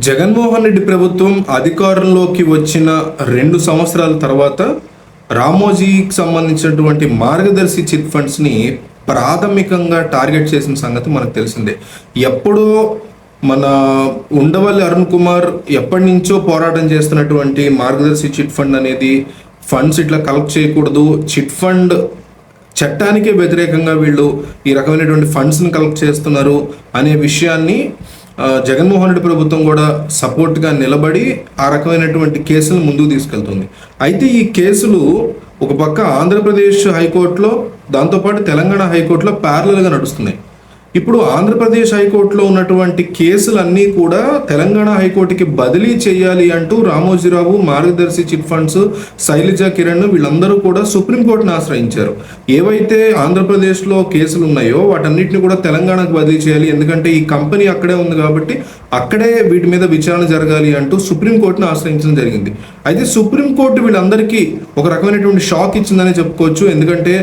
జగన్మోహన్ రెడ్డి ప్రభుత్వం అధికారంలోకి వచ్చిన 2 సంవత్సరాల తర్వాత రామోజీకి సంబంధించినటువంటి మార్గదర్శి చిట్ ఫండ్స్ని ప్రాథమికంగా టార్గెట్ చేసిన సంగతి మనకు తెలిసిందే. ఎప్పుడో మన ఉండవల్లి అరుణ్ కుమార్ ఎప్పటి నుంచో పోరాటం చేస్తున్నటువంటి మార్గదర్శి చిట్ ఫండ్ అనేది ఫండ్స్ ఇట్లా కలెక్ట్ చేయకూడదు, చిట్ ఫండ్ చట్టానికే వ్యతిరేకంగా వీళ్ళు ఈ రకమైనటువంటి ఫండ్స్ని కలెక్ట్ చేస్తున్నారు అనే విషయాన్ని జగన్మోహన్ రెడ్డి ప్రభుత్వం కూడా సపోర్ట్గా నిలబడి ఆ రకమైనటువంటి కేసులను ముందుకు తీసుకెళ్తుంది. అయితే ఈ కేసులు ఒక పక్క ఆంధ్రప్రదేశ్ హైకోర్టులో, దాంతోపాటు తెలంగాణ హైకోర్టులో ప్యారలల్గా నడుస్తున్నాయి. ఇప్పుడు ఆంధ్రప్రదేశ్ హైకోర్టులో ఉన్నటువంటి కేసులన్నీ కూడా తెలంగాణ హైకోర్టుకి బదిలీ చేయాలి అంటూ రామోజీరావు, మార్గదర్శి చిట్ ఫండ్స్, శైలజ కిరణ్ వీళ్ళందరూ కూడా సుప్రీంకోర్టును ఆశ్రయించారు. ఏవైతే ఆంధ్రప్రదేశ్లో కేసులు ఉన్నాయో వాటన్నిటిని కూడా తెలంగాణకు బదిలీ చేయాలి, ఎందుకంటే ఈ కంపెనీ అక్కడే ఉంది కాబట్టి అక్కడే వీటి మీద విచారణ జరగాలి అంటూ సుప్రీంకోర్టును ఆశ్రయించడం జరిగింది. అయితే సుప్రీంకోర్టు వీళ్ళందరికీ ఒక రకమైనటువంటి షాక్ ఇచ్చిందని చెప్పుకోవచ్చు. ఎందుకంటే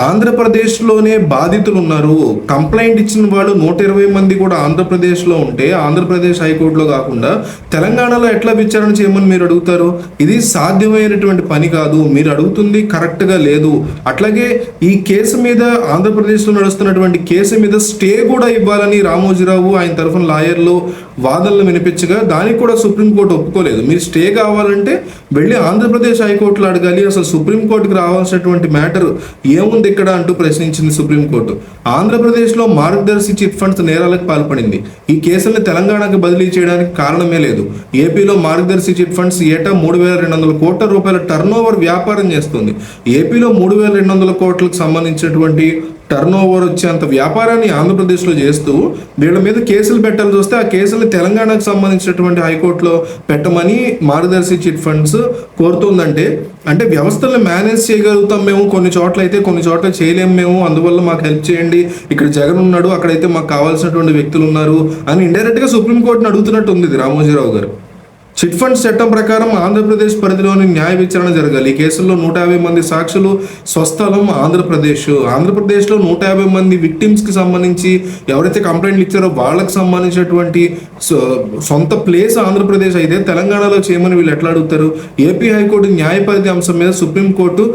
ఆంధ్రప్రదేశ్లోనే బాధితులు ఉన్నారు. కంప్లైంట్ ఇచ్చిన వాళ్ళు 120 మంది కూడా ఆంధ్రప్రదేశ్లో ఉంటే ఆంధ్రప్రదేశ్ హైకోర్టులో కాకుండా తెలంగాణలో ఎట్లా విచారణ చేయమని మీరు అడుగుతారు? ఇది సాధ్యమైనటువంటి పని కాదు. మీరు అడుగుతుంది కరెక్ట్గా లేదు. అట్లాగే ఈ కేసు మీద, ఆంధ్రప్రదేశ్లో నడుస్తున్నటువంటి కేసు మీద స్టే కూడా ఇవ్వాలని రామోజీరావు ఆయన తరఫున లాయర్లు వాదనలు వినిపించగా దానికి కూడా సుప్రీంకోర్టు ఒప్పుకోలేదు. మీరు స్టే కావాలంటే వెళ్ళి ఆంధ్రప్రదేశ్ హైకోర్టులో అడగాలి, అసలు సుప్రీంకోర్టుకి రావాల్సినటువంటి మ్యాటర్ ఏముంది ఇక్కడ అంటూ ప్రశ్నించింది సుప్రీంకోర్టు. ఆంధ్రప్రదేశ్లో మార్గదర్శి చిట్ ఫండ్స్ నేరాలకు పాల్పడింది. ఈ కేసులను తెలంగాణకు బదిలీ చేయడానికి కారణమే లేదు. ఏపీలో మార్గదర్శి చిట్ ఫండ్స్ ఏటా 3,200 కోట్ల రూపాయల టర్న్ ఓవర్ వ్యాపారం చేస్తుంది. ఏపీలో 3,200 కోట్లకు సంబంధించినటువంటి టర్న్ ఓవర్ వచ్చేంత వ్యాపారాన్ని ఆంధ్రప్రదేశ్లో చేస్తూ వీళ్ళ మీద కేసులు పెట్టాల్సి వస్తే ఆ కేసులు తెలంగాణకు సంబంధించినటువంటి హైకోర్టులో పెట్టమని మార్గదర్శి చిట్ ఫండ్స్ కోరుతుందంటే, అంటే వ్యవస్థలను మేనేజ్ చేయగలుగుతాం మేము కొన్ని చోట్ల, అయితే కొన్ని చోట్ల చేయలేము మేము, అందువల్ల మాకు హెల్ప్ చేయండి, ఇక్కడ జగన్ ఉన్నాడు, అక్కడైతే మాకు కావాల్సినటువంటి వ్యక్తులు ఉన్నారు అని ఇండైరెక్ట్గా సుప్రీంకోర్టును అడుగుతున్నట్టు ఉంది రామోజీరావు గారు. చిట్ ఫండ్స్ చట్టం ప్రకారం ఆంధ్రప్రదేశ్ పరిధిలోని న్యాయ విచారణ జరగాలి. ఈ కేసుల్లో 150 మంది సాక్షులు, స్వస్థలం ఆంధ్రప్రదేశ్లో 150 మంది విక్టిమ్స్కి సంబంధించి ఎవరైతే కంప్లైంట్లు ఇచ్చారో వాళ్ళకి సంబంధించినటువంటి సొంత ప్లేస్ ఆంధ్రప్రదేశ్ అయితే తెలంగాణలో చేయమని వీళ్ళు ఎట్లా అడుగుతారు? ఏపీ హైకోర్టు న్యాయ పరిధి అంశం మీద సుప్రీంకోర్టు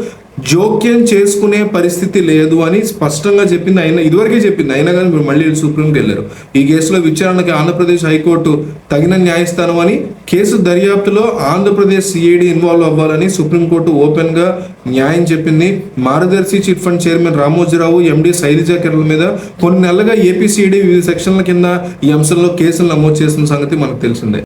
జోక్యం చేసుకునే పరిస్థితి లేదు అని స్పష్టంగా చెప్పింది. అయినా ఇదివరకే చెప్పింది, అయినా కానీ మీరు మళ్ళీ సుప్రీంకి వెళ్ళారు. ఈ కేసులో విచారణకి ఆంధ్రప్రదేశ్ హైకోర్టు తగిన న్యాయస్థానం అని, కేసు దర్యాప్తులో ఆంధ్రప్రదేశ్ సిఐడి ఇన్వాల్వ్ అవ్వాలని సుప్రీంకోర్టు ఓపెన్గా న్యాయం చెప్పింది. మార్గదర్శి చిట్ ఫండ్ చైర్మన్ రామోజీరావు, ఎండి శైలజ కిరణ్ మీద కొన్ని నెలలుగా ఏపీ సిఐడి వివిధ సెక్షన్ల కింద ఈ అంశంలో కేసులు నమోదు చేసిన సంగతి మనకు తెలిసిందే.